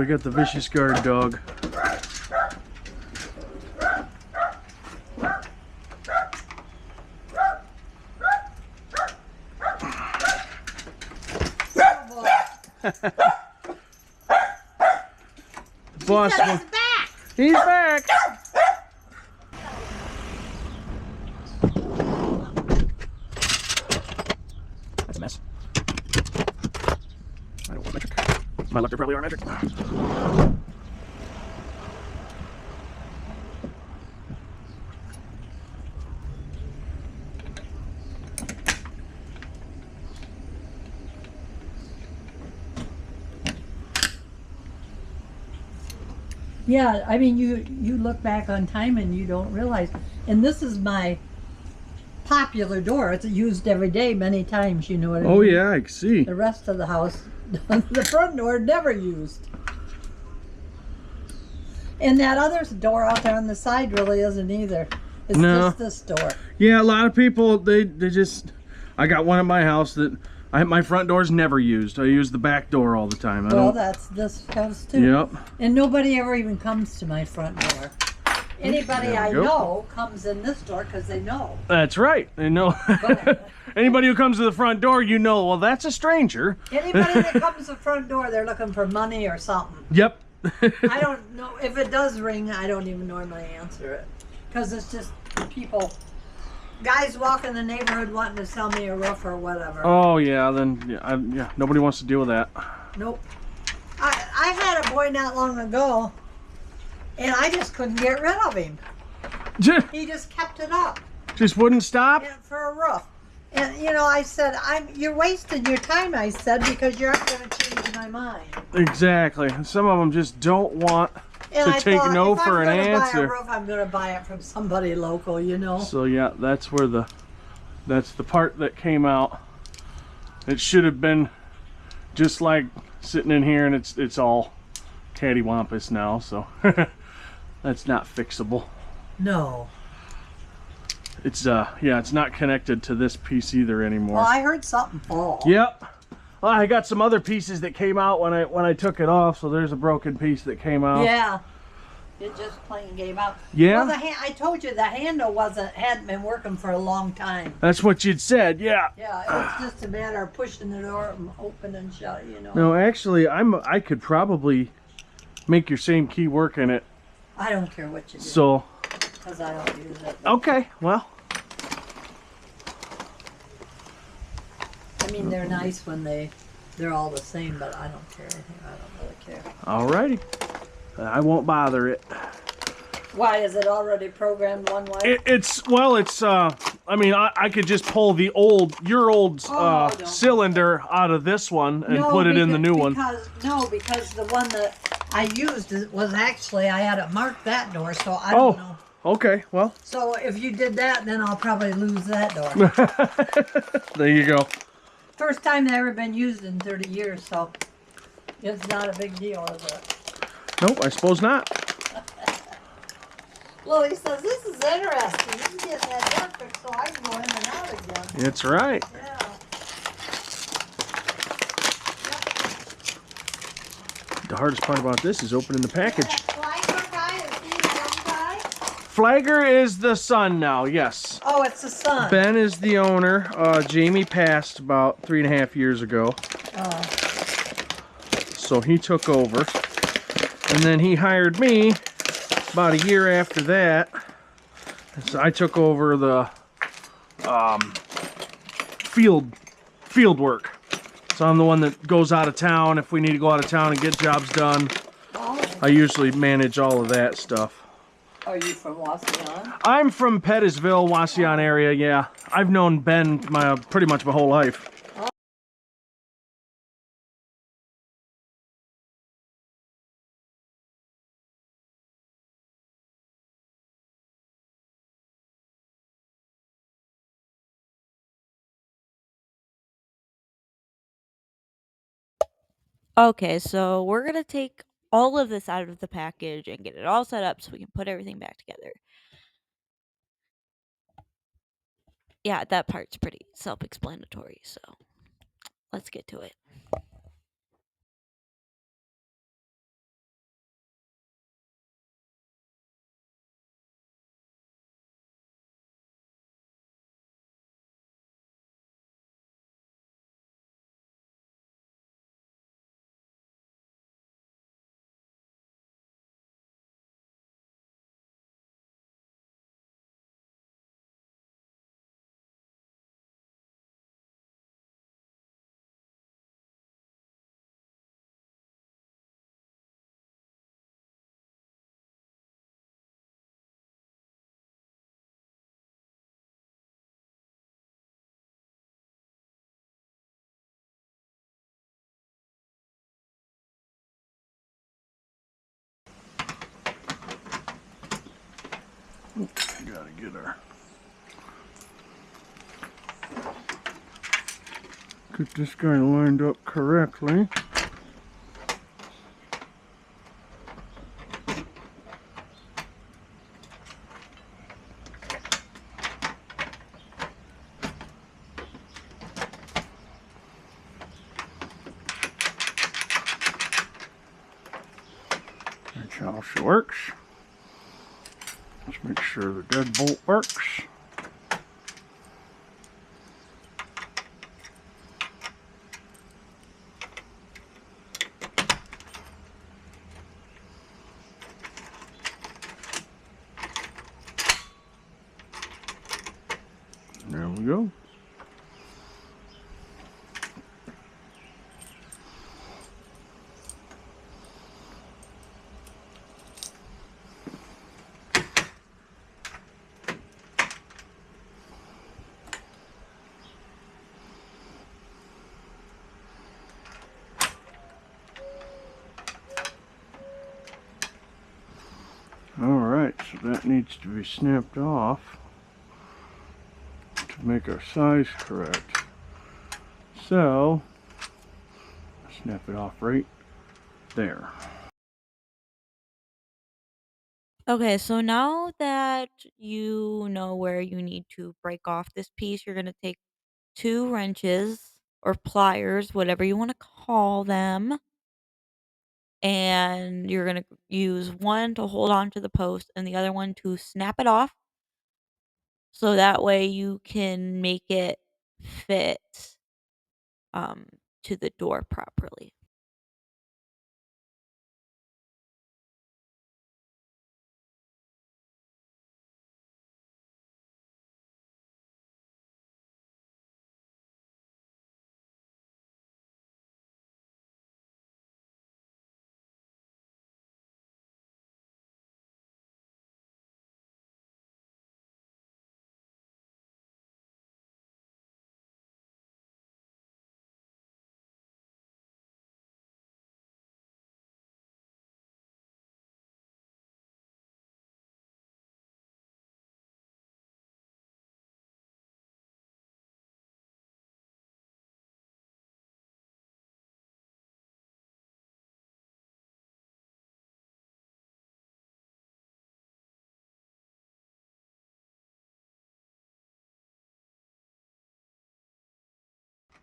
we got the vicious guard dog. Boss, he's back. He's back. That's a mess. I don't want metric. My left are probably are metric. Yeah, I mean, you look back on time and you don't realize. And this is my popular door. It's used every day many times, you know what I mean? Oh yeah, I see. The rest of the house, the front door, never used. And that other door out there on the side really isn't either. It's just this door. Yeah, a lot of people, they just, I got one at my house that, my front door's never used. I use the back door all the time. Well, that's this house too. Yep. And nobody ever even comes to my front door. Anybody I know comes in this door because they know. That's right. They know. Anybody who comes to the front door, you know, well, that's a stranger. Anybody that comes to the front door, they're looking for money or something. Yep. I don't know. If it does ring, I don't even normally answer it. Because it's just people, guys walk in the neighborhood wanting to sell me a roof or whatever. Oh, yeah, then, yeah, nobody wants to deal with that. Nope. I had a boy not long ago, and I just couldn't get rid of him. He just kept it up. Just wouldn't stop? For a roof. And, you know, I said, you're wasting your time, I said, because you're not going to change my mind. Exactly. Some of them just don't want to take no for an answer. If I'm going to buy a roof, I'm going to buy it from somebody local, you know? So, yeah, that's where that's the part that came out. It should have been just like sitting in here, and it's all cattywampus now, so that's not fixable. No. It's yeah, it's not connected to this piece either anymore. Well, I heard something fall. Yep. Well, I got some other pieces that came out when I took it off, so there's a broken piece that came out. Yeah. It just plain gave out. Yeah. Well, I told you the handle hadn't been working for a long time. That's what you'd said, yeah. Yeah, it's just a matter of pushing the door open and shut, you know. No, actually, I could probably make your same key work in it. I don't care what you do. So. Because I don't use it. Okay, well. I mean, they're nice when they're all the same, but I don't care. I don't really care. Alrighty. I won't bother it. Why, is it already programmed one way? I mean, I could just pull your old cylinder out of this one and put it in the new one. Because the one that I used was actually, I had it marked that door, so I don't know. Okay, well. So if you did that, then I'll probably lose that door. There you go. First time they ever been used in 30 years, so it's not a big deal, is it? Nope, I suppose not. Lily says, this is interesting. You can get that door fixed so I can go in and out again. That's right. Yeah. The hardest part about this is opening the package. Flagger guy, is he the young guy? Flagger is the son now, yes. Oh, it's the son. Ben is the owner. Jamie passed about 3.5 years ago. Oh. So he took over. And then he hired me about a year after that. So I took over the field work. So I'm the one that goes out of town if we need to go out of town and get jobs done. Oh. I usually manage all of that stuff. Are you from Wasion? I'm from Pettisville, Wasion area, yeah. I've known Ben pretty much my whole life. Okay, so we're going to take all of this out of the package and get it all set up so we can put everything back together. Yeah, that part's pretty self-explanatory, so let's get to it. Gotta get our... Get this guy lined up correctly. That's how she works. Let's make sure the deadbolt works. There we go. Alright, so that needs to be snapped off to make our size correct. So, snap it off right there. Okay, so now that you know where you need to break off this piece, you're going to take 2 wrenches or pliers, whatever you want to call them, and you're going to use one to hold on to the post and the other one to snap it off. So that way you can make it fit um to the door properly.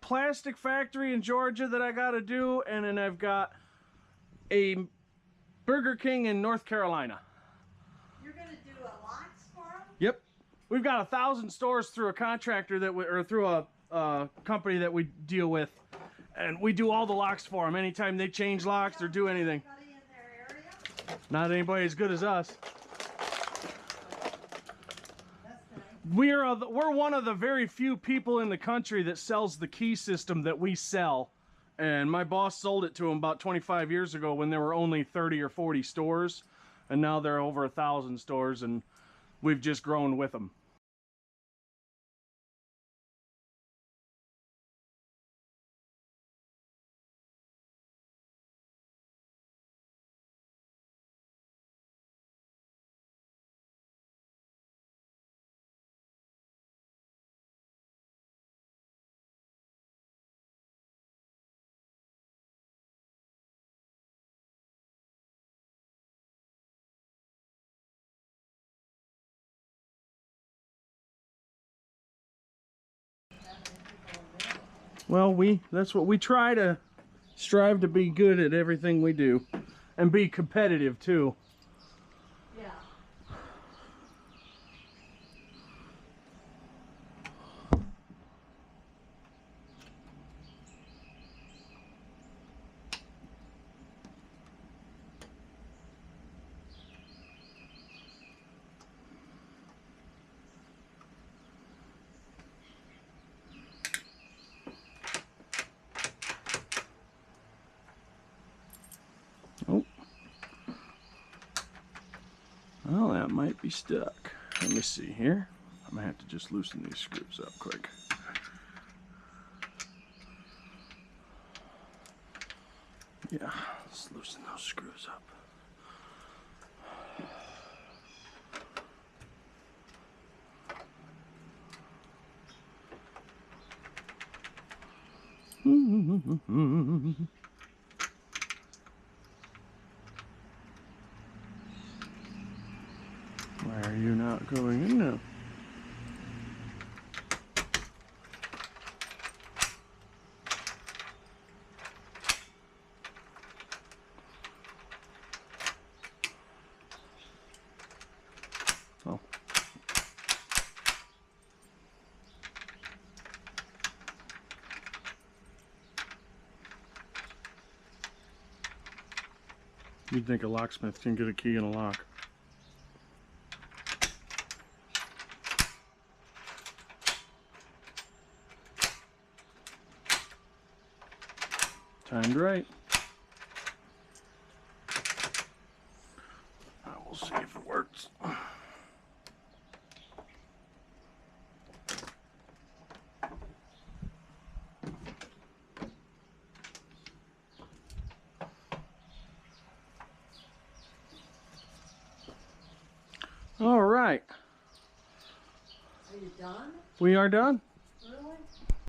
Plastic factory in Georgia that I gotta do, and then I've got a Burger King in North Carolina. You're gonna do a locks for them? Yep. We've got 1,000 stores through a contractor that we, or through a company that we deal with, and we do all the locks for them. Anytime they change locks or do anything. Anybody in their area? Not anybody as good as us. That's nice. We're one of the very few people in the country that sells the key system that we sell. And my boss sold it to him about 25 years ago when there were only 30 or 40 stores. And now there are over 1,000 stores, and we've just grown with them. Well, that's what we try to strive to be good at everything we do and be competitive too. Yeah. Oh. Well, that might be stuck. Let me see here. I'm gonna have to just loosen these screws up quick. Yeah, let's loosen those screws up. Why are you not going in now? Oh. You'd think a locksmith can get a key in a lock. Timed right. I will see if it works. All right. Are you done? We are done.